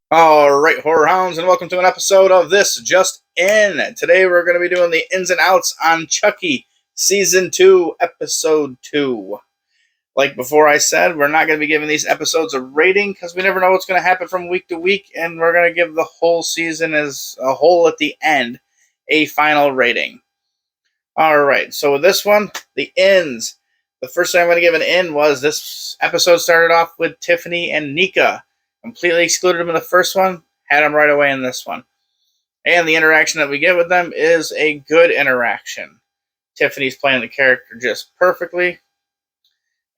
All right, horror hounds, and welcome to an episode of This Just In. Today we're going to be doing the ins and outs on Chucky Season 2, Episode 2. Like before I said, we're not going to be giving these episodes a rating because we never know what's going to happen from week to week, and we're going to give the whole season as a whole at the end a final rating. All right, so with this one, the ins. The first thing I'm going to give an in was this episode started off with Tiffany and Nika. Completely excluded them in the first one, had them right away in this one. And the interaction that we get with them is a good interaction. Tiffany's playing the character just perfectly,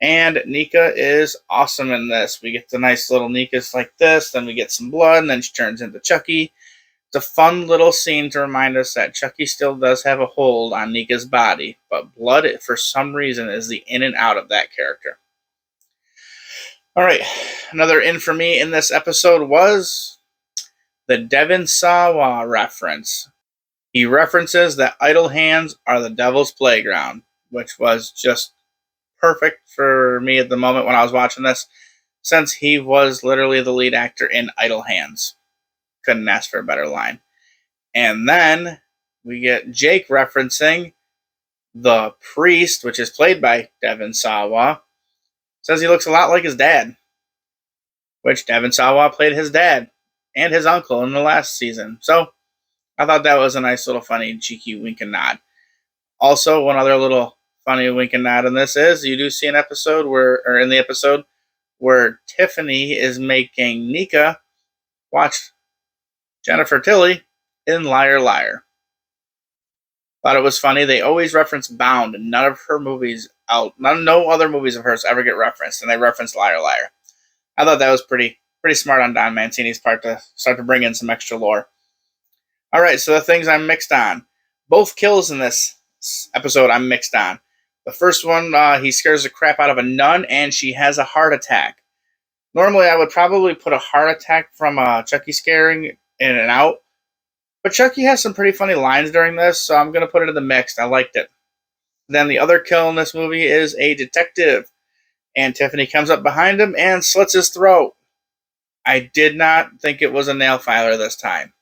and Nika is awesome in this. We get the nice little Nikas like this, then we get some blood, and then she turns into Chucky. It's a fun little scene to remind us that Chucky still does have a hold on Nika's body, but blood, for some reason, is the in and out of that character. All right, another in for me in this episode was the Devon Sawa reference. He references that idle hands are the devil's playground, which was just perfect for me at the moment when I was watching this, since he was literally the lead actor in Idle Hands. Couldn't ask for a better line. And then we get Jake referencing the priest, which is played by Devon Sawa. Says he looks a lot like his dad, which Devon Sawa played his dad and his uncle in the last season. So I thought that was a nice little funny, cheeky wink and nod. Also, one other little funny wink and nod in this is you do see an episode in the episode where Tiffany is making Nika watch Jennifer Tilly in Liar Liar. Thought it was funny. They always reference Bound, and none of her movies no other movies of hers ever get referenced, and they reference Liar Liar. I thought that was pretty smart on Don Mancini's part to start to bring in some extra lore. All right, so the things I'm mixed on. Both kills in this episode I'm mixed on. The first one, he scares the crap out of a nun, and she has a heart attack. Normally, I would probably put a heart attack from Chucky scaring in and out, but Chucky has some pretty funny lines during this, so I'm going to put it in the mixed. I liked it. Then the other kill in this movie is a detective, and Tiffany comes up behind him and slits his throat. I did not think it was a nail filer this time.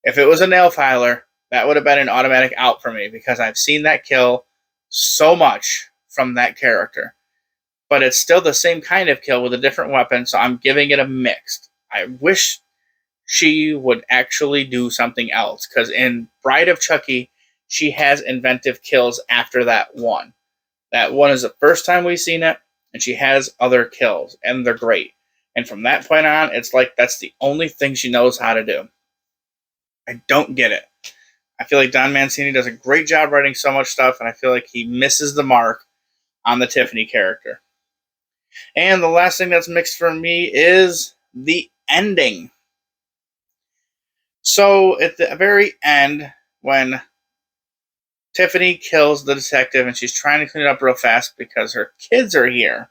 If it was a nail filer, that would have been an automatic out for me because I've seen that kill so much from that character. But it's still the same kind of kill with a different weapon, so I'm giving it a mixed. I wish she would actually do something else, because in Bride of Chucky, she has inventive kills after that one. That one is the first time we've seen it, and she has other kills, and they're great. And from that point on, it's like that's the only thing she knows how to do. I don't get it. I feel like Don Mancini does a great job writing so much stuff, and I feel like he misses the mark on the Tiffany character. And the last thing that's mixed for me is the ending. So at the very end, when Tiffany kills the detective and she's trying to clean it up real fast because her kids are here,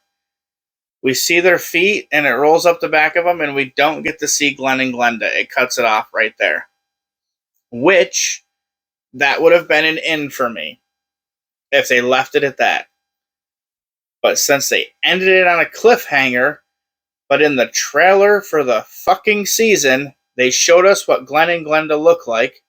we see their feet and it rolls up the back of them, and we don't get to see Glenn and Glenda. It cuts it off right there. Which, that would have been an in for me if they left it at that. But since they ended it on a cliffhanger, but in the trailer for the fucking season, they showed us what Glenn and Glenda look like.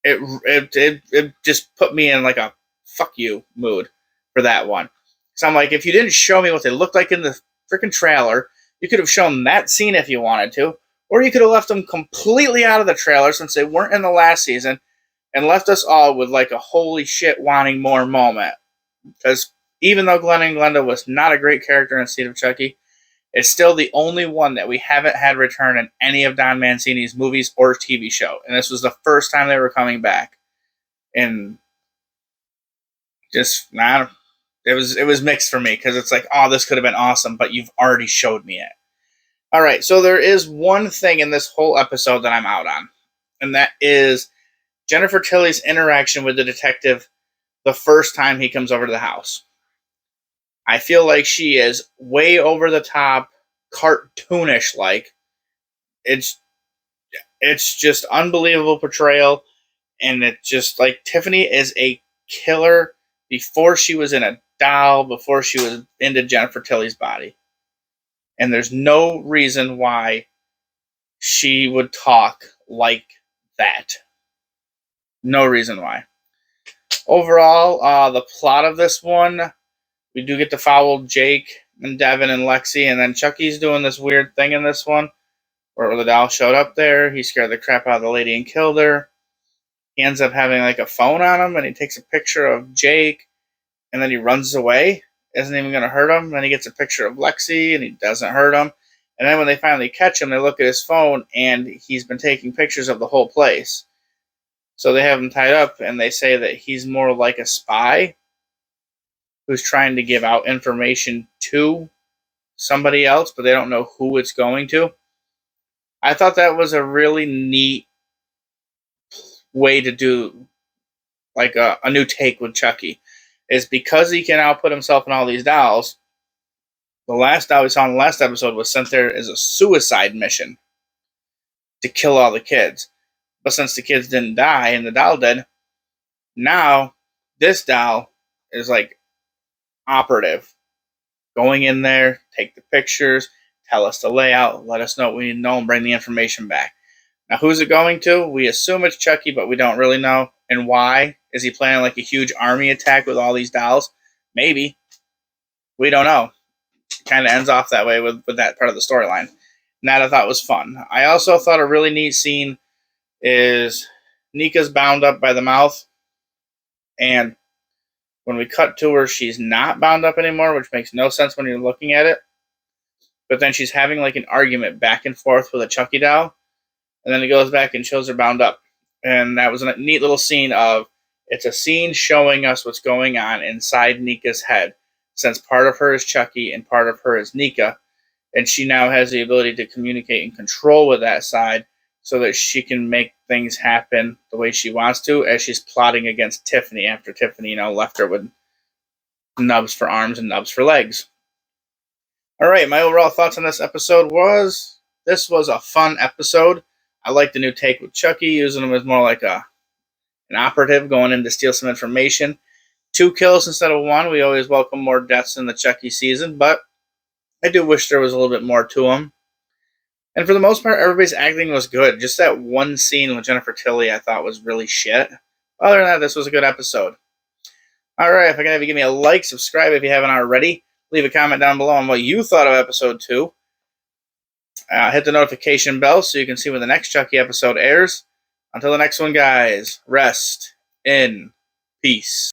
It just put me in like a fuck you mood for that one. So I'm like, if you didn't show me what they looked like in the freaking trailer, you could have shown that scene if you wanted to, or you could have left them completely out of the trailer since they weren't in the last season, and left us all with like a holy shit wanting more moment. Because even though Glenn and Glenda was not a great character in Seed of Chucky, it's still the only one that we haven't had return in any of Don Mancini's movies or TV show. And this was the first time they were coming back. And just, nah, it was mixed for me because it's like, oh, this could have been awesome, but you've already showed me it. All right, so there is one thing in this whole episode that I'm out on, and that is Jennifer Tilly's interaction with the detective the first time he comes over to the house. I feel like she is way over the top, cartoonish like. It's just unbelievable portrayal, and it just like Tiffany is a killer before she was in a doll, before she was into Jennifer Tilly's body. And there's no reason why she would talk like that. No reason why. Overall, the plot of this one, we do get to follow Jake and Devin and Lexi, and then Chucky's doing this weird thing in this one where the doll showed up there. He scared the crap out of the lady and killed her. He ends up having like a phone on him, and he takes a picture of Jake, and then he runs away. Isn't even going to hurt him. Then he gets a picture of Lexi, and he doesn't hurt him. And then when they finally catch him, they look at his phone, and he's been taking pictures of the whole place. So they have him tied up, and they say that he's more like a spy who's trying to give out information to somebody else, but they don't know who it's going to. I thought that was a really neat way to do like a new take with Chucky. Is because he can output himself in all these dolls. The last doll we saw in the last episode was sent there as a suicide mission to kill all the kids. But since the kids didn't die and the doll did, now this doll is like operative. Going in there, take the pictures, tell us the layout, let us know what we need to know, and bring the information back. Now, who's it going to? We assume it's Chucky, but we don't really know. And why? Is he planning like a huge army attack with all these dolls? Maybe. We don't know. It kind of ends off that way with that part of the storyline. And that I thought was fun. I also thought a really neat scene is Nika's bound up by the mouth. And when we cut to her, she's not bound up anymore, which makes no sense when you're looking at it. But then she's having like an argument back and forth with a Chucky doll. And then it goes back and shows her bound up. And that was a neat little scene of, it's a scene showing us what's going on inside Nika's head. Since part of her is Chucky and part of her is Nika. And she now has the ability to communicate and control with that side so that she can make things happen the way she wants to as she's plotting against Tiffany after Tiffany, left her with nubs for arms and nubs for legs. All right, my overall thoughts on this episode was, this was a fun episode. I like the new take with Chucky, using him as more like an operative going in to steal some information. 2 kills instead of 1. We always welcome more deaths in the Chucky season, but I do wish there was a little bit more to him. And for the most part, everybody's acting was good. Just that one scene with Jennifer Tilly I thought was really shit. Other than that, this was a good episode. All right, if I can have you give me a like, subscribe if you haven't already. Leave a comment down below on what you thought of episode 2. Hit the notification bell so you can see when the next Chucky episode airs. Until the next one, guys, rest in peace.